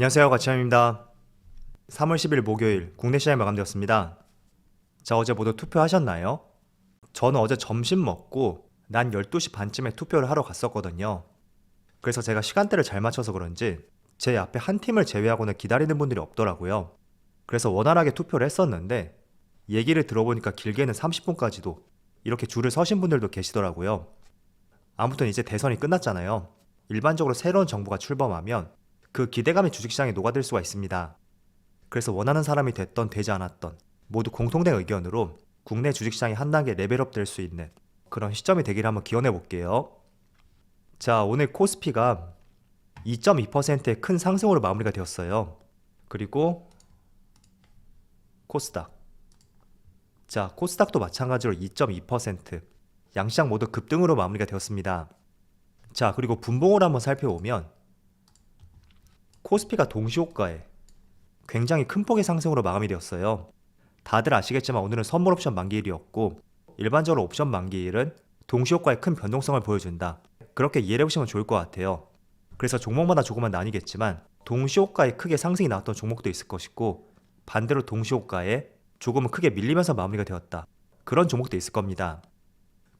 안녕하세요, 가치남입니다. 3월 10일 목요일 국내 시장이 마감되었습니다. 자, 어제 모두 투표하셨나요? 저는 어제 점심 먹고 난 12시 반쯤에 투표를 하러 갔었거든요. 그래서 제가 시간대를 잘 맞춰서 그런지 제 앞에 한 팀을 제외하고는 기다리는 분들이 없더라고요. 그래서 원활하게 투표를 했었는데 얘기를 들어보니까 길게는 30분까지도 이렇게 줄을 서신 분들도 계시더라고요. 아무튼 이제 대선이 끝났잖아요. 일반적으로 새로운 정부가 출범하면 그 기대감이 주식시장에 녹아들 수가 있습니다. 그래서 원하는 사람이 됐던 되지 않았던 모두 공통된 의견으로 국내 주식시장이 한 단계 레벨업 될 수 있는 그런 시점이 되기를 한번 기원해 볼게요. 자, 오늘 코스피가 2.2%의 큰 상승으로 마무리가 되었어요. 그리고 코스닥. 자, 코스닥도 마찬가지로 2.2%, 양시장 모두 급등으로 마무리가 되었습니다. 자, 그리고 분봉을 한번 살펴보면 코스피가 동시호가에 굉장히 큰 폭의 상승으로 마감이 되었어요. 다들 아시겠지만 오늘은 선물 옵션 만기일이었고 일반적으로 옵션 만기일은 동시호가의 큰 변동성을 보여준다. 그렇게 이해해 보시면 좋을 것 같아요. 그래서 종목마다 조금은 나뉘겠지만 동시호가에 크게 상승이 나왔던 종목도 있을 것이고 반대로 동시호가에 조금은 크게 밀리면서 마무리가 되었다. 그런 종목도 있을 겁니다.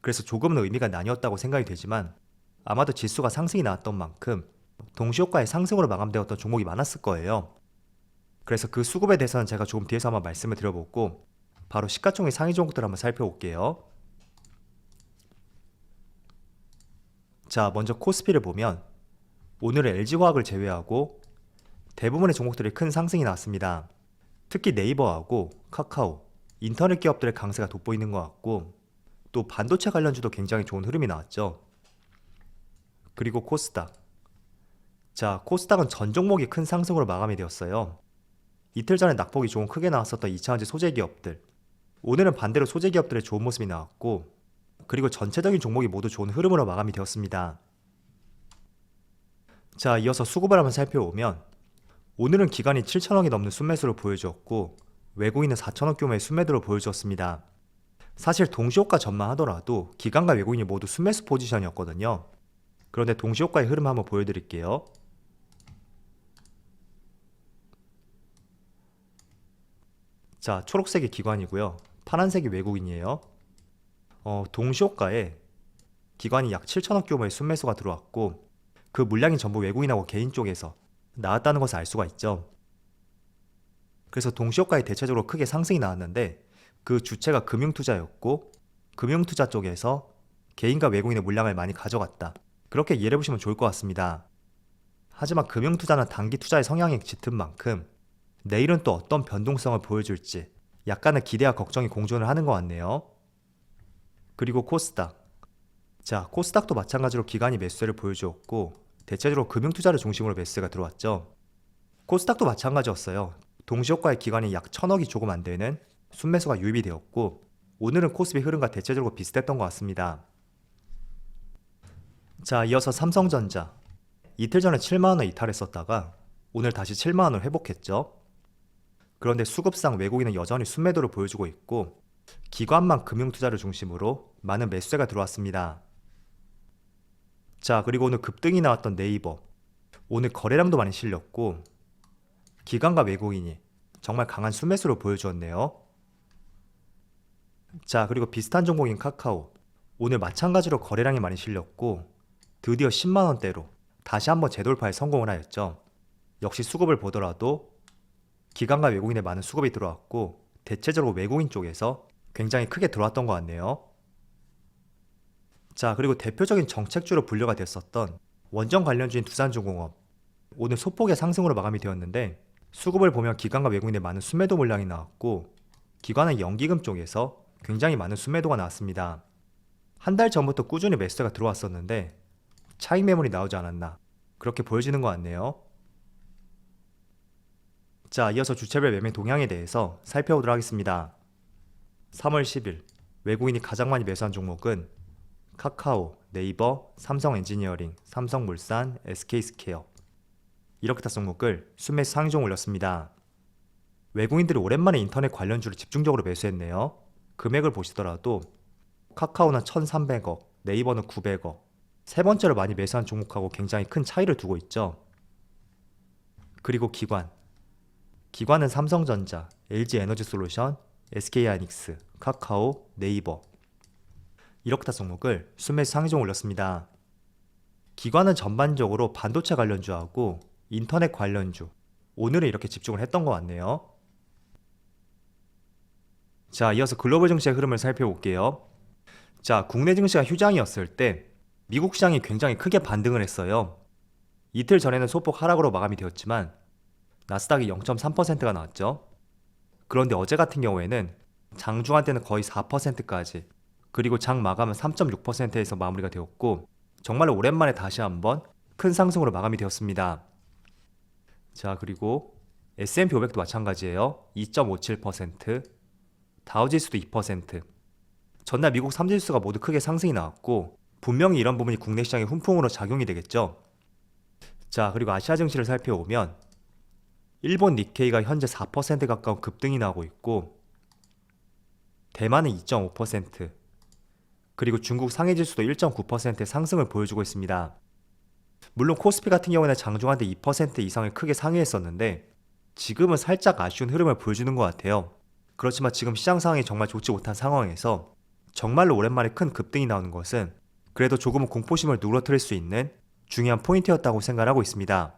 그래서 조금은 의미가 나뉘었다고 생각이 되지만 아마도 지수가 상승이 나왔던 만큼 동시호가의 상승으로 마감되었던 종목이 많았을 거예요. 그래서 그 수급에 대해서는 제가 조금 뒤에서 한번 말씀을 드려보고 바로 시가총액 상위 종목들을 한번 살펴볼게요. 자, 먼저 코스피를 보면 오늘은 LG화학을 제외하고 대부분의 종목들이 큰 상승이 나왔습니다. 특히 네이버하고 카카오, 인터넷 기업들의 강세가 돋보이는 것 같고 또 반도체 관련주도 굉장히 좋은 흐름이 나왔죠. 그리고 코스닥. 자, 코스닥은 전 종목이 큰 상승으로 마감이 되었어요. 이틀 전에 낙폭이 조금 크게 나왔었던 2차전지 소재 기업들, 오늘은 반대로 소재 기업들의 좋은 모습이 나왔고 그리고 전체적인 종목이 모두 좋은 흐름으로 마감이 되었습니다. 자, 이어서 수급을 한번 살펴보면 오늘은 기관이 7천억이 넘는 순매수를 보여주었고 외국인은 4천억 규모의 순매도를 보여주었습니다. 사실 동시호가 전망하더라도 기관과 외국인이 모두 순매수 포지션이었거든요. 그런데 동시호가의 흐름 한번 보여드릴게요. 자, 초록색이 기관이고요. 파란색이 외국인이에요. 동시호가에 기관이 약 7천억 규모의 순매수가 들어왔고 그 물량이 전부 외국인하고 개인 쪽에서 나왔다는 것을 알 수가 있죠. 그래서 동시호가에 대체적으로 크게 상승이 나왔는데 그 주체가 금융투자였고 금융투자 쪽에서 개인과 외국인의 물량을 많이 가져갔다. 그렇게 이해해 보시면 좋을 것 같습니다. 하지만 금융투자는 단기 투자의 성향이 짙은 만큼 내일은 또 어떤 변동성을 보여줄지 약간의 기대와 걱정이 공존을 하는 것 같네요. 그리고 코스닥. 자, 코스닥도 마찬가지로 기관이 매수세를 보여주었고 대체적으로 금융투자를 중심으로 매수세가 들어왔죠. 코스닥도 마찬가지였어요. 동시효과의 기관이 약 1,000억이 조금 안 되는 순매수가 유입이 되었고 오늘은 코스피 흐름과 대체적으로 비슷했던 것 같습니다. 자, 이어서 삼성전자. 이틀 전에 7만원을 이탈했었다가 오늘 다시 7만원을 회복했죠. 그런데 수급상 외국인은 여전히 순매도를 보여주고 있고 기관만 금융투자를 중심으로 많은 매수세가 들어왔습니다. 자, 그리고 오늘 급등이 나왔던 네이버. 오늘 거래량도 많이 실렸고 기관과 외국인이 정말 강한 순매수를 보여주었네요. 자, 그리고 비슷한 종목인 카카오. 오늘 마찬가지로 거래량이 많이 실렸고 드디어 10만원대로 다시 한번 재돌파에 성공을 하였죠. 역시 수급을 보더라도 기관과 외국인의 많은 수급이 들어왔고 대체적으로 외국인 쪽에서 굉장히 크게 들어왔던 것 같네요. 자, 그리고 대표적인 정책주로 분류가 됐었던 원전 관련주인 두산중공업. 오늘 소폭의 상승으로 마감이 되었는데 수급을 보면 기관과 외국인의 많은 순매도 물량이 나왔고 기관은 연기금 쪽에서 굉장히 많은 순매도가 나왔습니다. 한 달 전부터 꾸준히 매수세가 들어왔었는데 차익 매물이 나오지 않았나 그렇게 보여지는 것 같네요. 자, 이어서 주체별 매매 동향에 대해서 살펴보도록 하겠습니다. 3월 10일 외국인이 가장 많이 매수한 종목은 카카오, 네이버, 삼성엔지니어링, 삼성물산, SK스퀘어 이렇게 다 종목을 순매수 상위종 올렸습니다. 외국인들이 오랜만에 인터넷 관련주를 집중적으로 매수했네요. 금액을 보시더라도 카카오는 1,300억, 네이버는 900억 세 번째로 많이 매수한 종목하고 굉장히 큰 차이를 두고 있죠. 그리고 기관은 삼성전자, LG에너지솔루션, SK하이닉스, 카카오, 네이버 이렇게 다 종목을 순매수 상위종 올렸습니다. 기관은 전반적으로 반도체 관련주하고 인터넷 관련주, 오늘은 이렇게 집중을 했던 것 같네요. 자, 이어서 글로벌 증시의 흐름을 살펴볼게요. 자, 국내 증시가 휴장이었을 때 미국 시장이 굉장히 크게 반등을 했어요. 이틀 전에는 소폭 하락으로 마감이 되었지만 나스닥이 0.3%가 나왔죠. 그런데 어제 같은 경우에는 장중한 때는 거의 4%까지, 그리고 장 마감은 3.6%에서 마무리가 되었고 정말로 오랜만에 다시 한번 큰 상승으로 마감이 되었습니다. 자, 그리고 S&P 500도 마찬가지예요. 2.57%, 다우지수도 2%. 전날 미국 3지수가 모두 크게 상승이 나왔고 분명히 이런 부분이 국내 시장의 훈풍으로 작용이 되겠죠. 자, 그리고 아시아 증시를 살펴보면 일본 니케이가 현재 4% 가까운 급등이 나오고 있고 대만은 2.5%, 그리고 중국 상해지수도 1.9%의 상승을 보여주고 있습니다. 물론 코스피 같은 경우는 장중한 때 2% 이상을 크게 상회했었는데 지금은 살짝 아쉬운 흐름을 보여주는 것 같아요. 그렇지만 지금 시장 상황이 정말 좋지 못한 상황에서 정말로 오랜만에 큰 급등이 나오는 것은 그래도 조금은 공포심을 누그러뜨릴 수 있는 중요한 포인트였다고 생각하고 있습니다.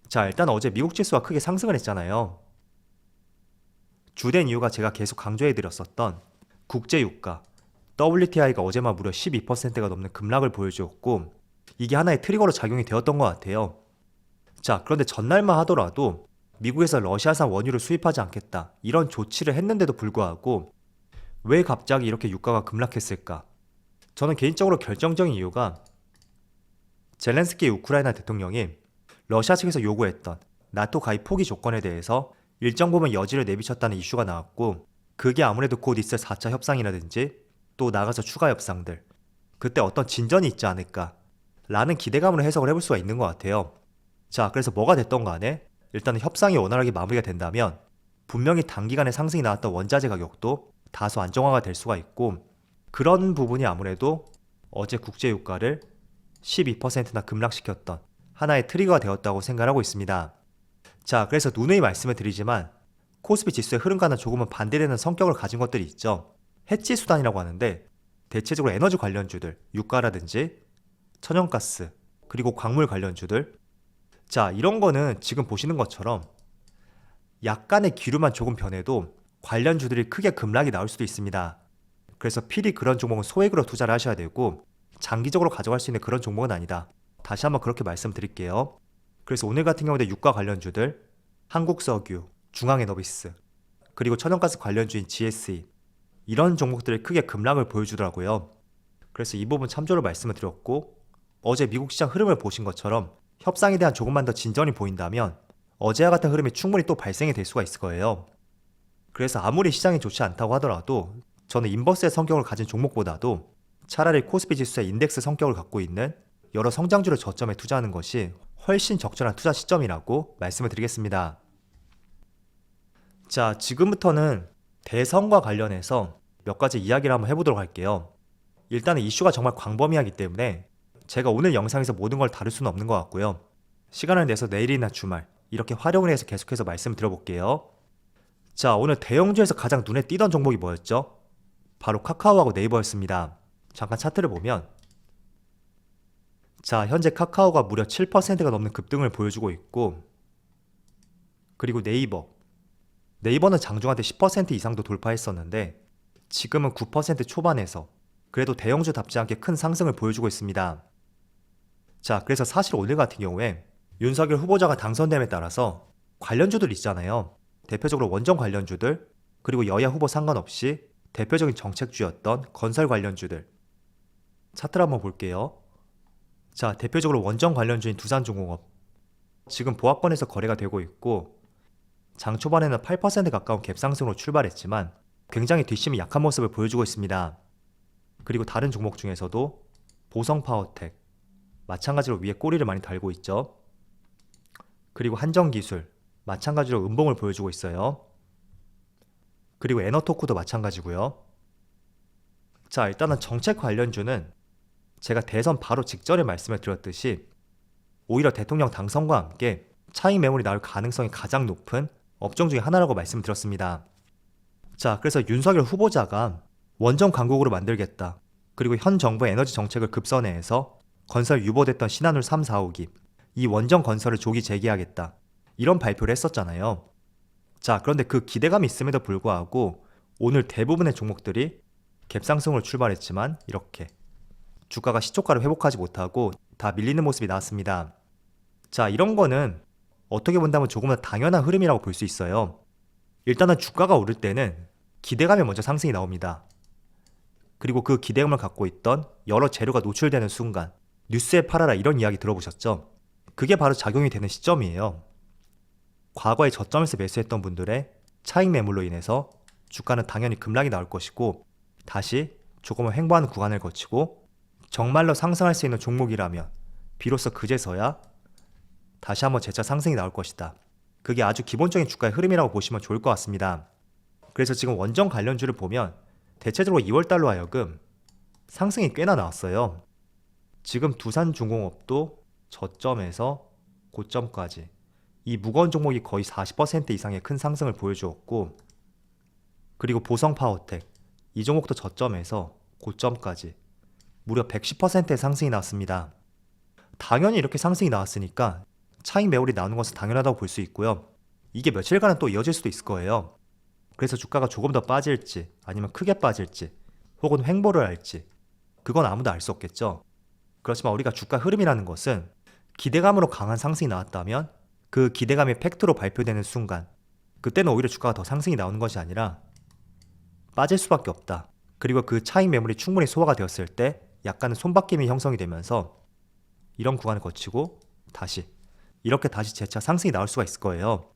자, 일단 어제 미국 지수가 크게 상승을 했잖아요. 주된 이유가 제가 계속 강조해드렸었던 국제유가 WTI가 어제만 무려 12%가 넘는 급락을 보여주었고 이게 하나의 트리거로 작용이 되었던 것 같아요. 자, 그런데 전날만 하더라도 미국에서 러시아산 원유를 수입하지 않겠다 이런 조치를 했는데도 불구하고 왜 갑자기 이렇게 유가가 급락했을까? 저는 개인적으로 결정적인 이유가 젤렌스키 우크라이나 대통령이 러시아 측에서 요구했던 나토 가입 포기 조건에 대해서 일정 부분 여지를 내비쳤다는 이슈가 나왔고 그게 아무래도 곧 있을 4차 협상이라든지 또 나가서 추가 협상들, 그때 어떤 진전이 있지 않을까 라는 기대감으로 해석을 해볼 수가 있는 것 같아요. 자, 그래서 뭐가 됐던 간에 일단은 협상이 원활하게 마무리가 된다면 분명히 단기간에 상승이 나왔던 원자재 가격도 다소 안정화가 될 수가 있고 그런 부분이 아무래도 어제 국제유가를 12%나 급락시켰던 하나의 트리거가 되었다고 생각하고 있습니다. 자, 그래서 누누이 말씀을 드리지만 코스피 지수의 흐름과는 조금은 반대되는 성격을 가진 것들이 있죠. 해지 수단이라고 하는데 대체적으로 에너지 관련주들, 유가라든지 천연가스, 그리고 광물 관련주들, 자, 이런 거는 지금 보시는 것처럼 약간의 기류만 조금 변해도 관련주들이 크게 급락이 나올 수도 있습니다. 그래서 필히 그런 종목은 소액으로 투자를 하셔야 되고 장기적으로 가져갈 수 있는 그런 종목은 아니다. 다시 한번 그렇게 말씀드릴게요. 그래서 오늘 같은 경우에 유가 관련주들, 한국석유, 중앙에너비스, 그리고 천연가스 관련주인 GSE 이런 종목들이 크게 급락을 보여주더라고요. 그래서 이 부분 참조를 말씀을 드렸고 어제 미국 시장 흐름을 보신 것처럼 협상에 대한 조금만 더 진전이 보인다면 어제와 같은 흐름이 충분히 또 발생이 될 수가 있을 거예요. 그래서 아무리 시장이 좋지 않다고 하더라도 저는 인버스의 성격을 가진 종목보다도 차라리 코스피 지수의 인덱스 성격을 갖고 있는 여러 성장주를 저점에 투자하는 것이 훨씬 적절한 투자 시점이라고 말씀을 드리겠습니다. 자, 지금부터는 대선과 관련해서 몇 가지 이야기를 한번 해보도록 할게요. 일단은 이슈가 정말 광범위하기 때문에 제가 오늘 영상에서 모든 걸 다룰 수는 없는 것 같고요. 시간을 내서 내일이나 주말 이렇게 활용을 해서 계속해서 말씀을 드려볼게요. 자, 오늘 대형주에서 가장 눈에 띄던 종목이 뭐였죠? 바로 카카오하고 네이버였습니다. 잠깐 차트를 보면 자, 현재 카카오가 무려 7%가 넘는 급등을 보여주고 있고 그리고 네이버는 장중한테 10% 이상도 돌파했었는데 지금은 9% 초반에서 그래도 대형주답지 않게 큰 상승을 보여주고 있습니다. 자, 그래서 사실 오늘 같은 경우에 윤석열 후보자가 당선됨에 따라서 관련주들 있잖아요. 대표적으로 원전 관련주들, 그리고 여야 후보 상관없이 대표적인 정책주였던 건설 관련주들. 차트를 한번 볼게요. 자, 대표적으로 원전 관련주인 두산중공업. 지금 보합권에서 거래가 되고 있고 장 초반에는 8% 가까운 갭상승으로 출발했지만 굉장히 뒷심이 약한 모습을 보여주고 있습니다. 그리고 다른 종목 중에서도 보성파워텍, 마찬가지로 위에 꼬리를 많이 달고 있죠. 그리고 한정기술, 마찬가지로 음봉을 보여주고 있어요. 그리고 에너토쿠도 마찬가지고요. 자, 일단은 정책 관련주는 제가 대선 바로 직전에 말씀을 드렸듯이 오히려 대통령 당선과 함께 차익 매물이 나올 가능성이 가장 높은 업종 중에 하나라고 말씀드렸습니다. 자, 그래서 윤석열 후보자가 원전 강국으로 만들겠다. 그리고 현 정부의 에너지 정책을 급선회해서 건설 유보됐던 신한울 3, 4호기 이 원전 건설을 조기 재개하겠다. 이런 발표를 했었잖아요. 자, 그런데 그 기대감이 있음에도 불구하고 오늘 대부분의 종목들이 갭상승으로 출발했지만 이렇게 주가가 시초가를 회복하지 못하고 다 밀리는 모습이 나왔습니다. 자, 이런 거는 어떻게 본다면 조금 더 당연한 흐름이라고 볼 수 있어요. 일단은 주가가 오를 때는 기대감이 먼저 상승이 나옵니다. 그리고 그 기대감을 갖고 있던 여러 재료가 노출되는 순간 뉴스에 팔아라 이런 이야기 들어보셨죠? 그게 바로 작용이 되는 시점이에요. 과거에 저점에서 매수했던 분들의 차익 매물로 인해서 주가는 당연히 급락이 나올 것이고 다시 조금은 횡보하는 구간을 거치고 정말로 상승할 수 있는 종목이라면 비로소 그제서야 다시 한번 재차 상승이 나올 것이다. 그게 아주 기본적인 주가의 흐름이라고 보시면 좋을 것 같습니다. 그래서 지금 원전 관련주를 보면 대체적으로 2월달로 하여금 상승이 꽤나 나왔어요. 지금 두산중공업도 저점에서 고점까지 이 무거운 종목이 거의 40% 이상의 큰 상승을 보여주었고 그리고 보성파워텍 이 종목도 저점에서 고점까지 무려 110%의 상승이 나왔습니다. 당연히 이렇게 상승이 나왔으니까 차익 매물이 나오는 것은 당연하다고 볼 수 있고요. 이게 며칠간은 또 이어질 수도 있을 거예요. 그래서 주가가 조금 더 빠질지 아니면 크게 빠질지 혹은 횡보를 할지 그건 아무도 알 수 없겠죠. 그렇지만 우리가 주가 흐름이라는 것은 기대감으로 강한 상승이 나왔다면 그 기대감이 팩트로 발표되는 순간 그때는 오히려 주가가 더 상승이 나오는 것이 아니라 빠질 수밖에 없다. 그리고 그 차익 매물이 충분히 소화가 되었을 때 약간의 손바뀜이 형성이 되면서 이런 구간을 거치고 이렇게 다시 재차 상승이 나올 수가 있을 거예요.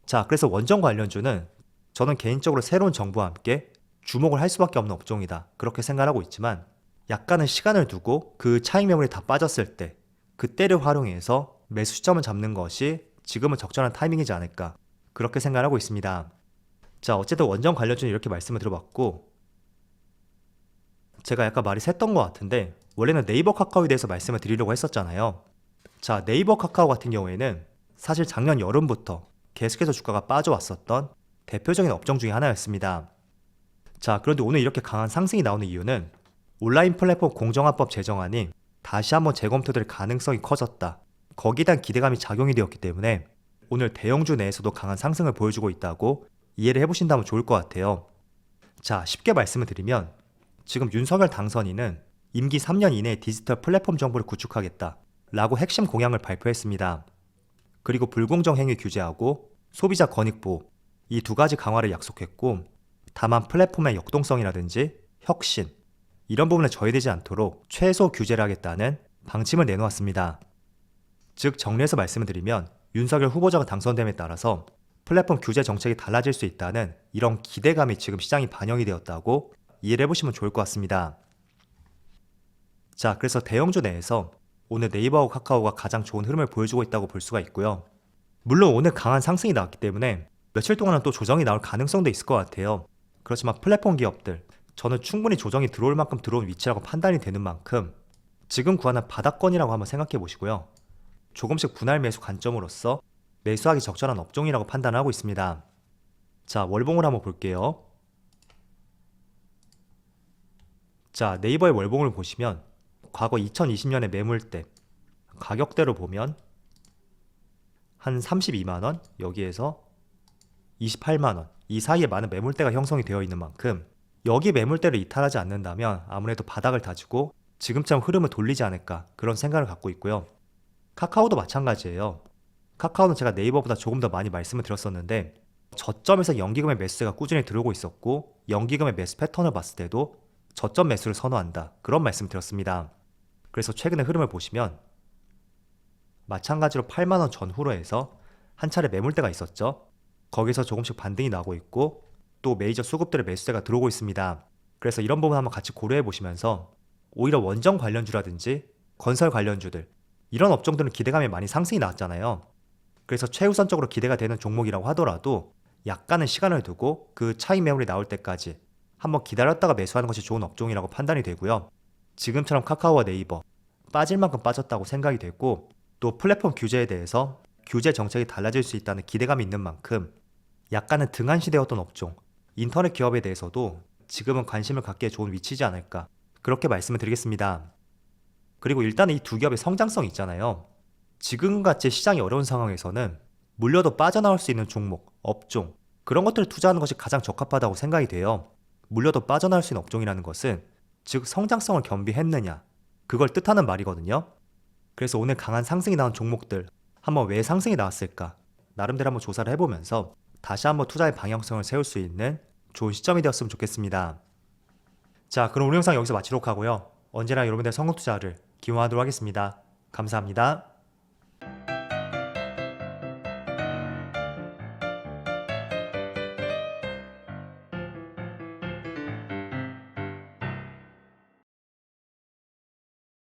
자, 그래서 원전 관련주는 저는 개인적으로 새로운 정부와 함께 주목을 할 수밖에 없는 업종이다. 그렇게 생각하고 있지만 약간의 시간을 두고 그 차익 매물이 다 빠졌을 때 그때를 활용해서 매수 시점을 잡는 것이 지금은 적절한 타이밍이지 않을까 그렇게 생각하고 있습니다. 자, 어쨌든 원전 관련주는 이렇게 말씀을 들어봤고 제가 약간 말이 샜던 것 같은데 원래는 네이버 카카오에 대해서 말씀을 드리려고 했었잖아요. 자, 네이버 카카오 같은 경우에는 사실 작년 여름부터 계속해서 주가가 빠져왔었던 대표적인 업종 중에 하나였습니다. 자, 그런데 오늘 이렇게 강한 상승이 나오는 이유는 온라인 플랫폼 공정화법 제정안이 다시 한번 재검토될 가능성이 커졌다. 거기에 대한 기대감이 작용이 되었기 때문에 오늘 대형주 내에서도 강한 상승을 보여주고 있다고 이해를 해보신다면 좋을 것 같아요. 자, 쉽게 말씀을 드리면 지금 윤석열 당선인은 임기 3년 이내에 디지털 플랫폼 정부를 구축하겠다 라고 핵심 공약을 발표했습니다. 그리고 불공정 행위 규제하고 소비자 권익 보호 이 두 가지 강화를 약속했고 다만 플랫폼의 역동성이라든지 혁신 이런 부분에 저해되지 않도록 최소 규제를 하겠다는 방침을 내놓았습니다. 즉 정리해서 말씀을 드리면 윤석열 후보자가 당선됨에 따라서 플랫폼 규제 정책이 달라질 수 있다는 이런 기대감이 지금 시장이 반영이 되었다고 이해를 해보시면 좋을 것 같습니다. 자, 그래서 대형주 내에서 오늘 네이버하고 카카오가 가장 좋은 흐름을 보여주고 있다고 볼 수가 있고요. 물론 오늘 강한 상승이 나왔기 때문에 며칠 동안은 또 조정이 나올 가능성도 있을 것 같아요. 그렇지만 플랫폼 기업들 저는 충분히 조정이 들어올 만큼 들어온 위치라고 판단이 되는 만큼 지금 구하는 바닥권이라고 한번 생각해 보시고요. 조금씩 분할 매수 관점으로서 매수하기 적절한 업종이라고 판단하고 있습니다. 자, 월봉을 한번 볼게요. 자, 네이버의 월봉을 보시면 과거 2020년의 매물대 가격대로 보면 한 32만원 여기에서 28만원 이 사이에 많은 매물대가 형성이 되어 있는 만큼 여기 매물대를 이탈하지 않는다면 아무래도 바닥을 다지고 지금처럼 흐름을 돌리지 않을까 그런 생각을 갖고 있고요. 카카오도 마찬가지예요. 카카오는 제가 네이버보다 조금 더 많이 말씀을 드렸었는데 저점에서 연기금의 매수가 꾸준히 들어오고 있었고 연기금의 매수 패턴을 봤을 때도 저점 매수를 선호한다 그런 말씀 드렸습니다. 그래서 최근의 흐름을 보시면 마찬가지로 8만원 전후로 해서 한 차례 매물대가 있었죠. 거기서 조금씩 반등이 나고 있고 또 메이저 수급들의 매수세가 들어오고 있습니다. 그래서 이런 부분 한번 같이 고려해 보시면서 오히려 원전 관련주라든지 건설 관련주들 이런 업종들은 기대감이 많이 상승이 나왔잖아요. 그래서 최우선적으로 기대가 되는 종목이라고 하더라도 약간의 시간을 두고 그 차익 매물이 나올 때까지 한번 기다렸다가 매수하는 것이 좋은 업종이라고 판단이 되고요. 지금처럼 카카오와 네이버 빠질 만큼 빠졌다고 생각이 됐고 또 플랫폼 규제에 대해서 규제 정책이 달라질 수 있다는 기대감이 있는 만큼 약간은 등한시되었던 업종, 인터넷 기업에 대해서도 지금은 관심을 갖기에 좋은 위치지 않을까, 그렇게 말씀을 드리겠습니다. 그리고 일단은 이 두 기업의 성장성이 있잖아요. 지금같이 시장이 어려운 상황에서는 물려도 빠져나올 수 있는 종목, 업종, 그런 것들을 투자하는 것이 가장 적합하다고 생각이 돼요. 물려도 빠져나올 수 있는 업종이라는 것은 즉 성장성을 겸비했느냐, 그걸 뜻하는 말이거든요. 그래서 오늘 강한 상승이 나온 종목들 한번 왜 상승이 나왔을까 나름대로 한번 조사를 해보면서 다시 한번 투자의 방향성을 세울 수 있는 좋은 시점이 되었으면 좋겠습니다. 자, 그럼 오늘 영상 여기서 마치도록 하고요. 언제나 여러분들의 성공 투자를 기원하도록 하겠습니다. 감사합니다.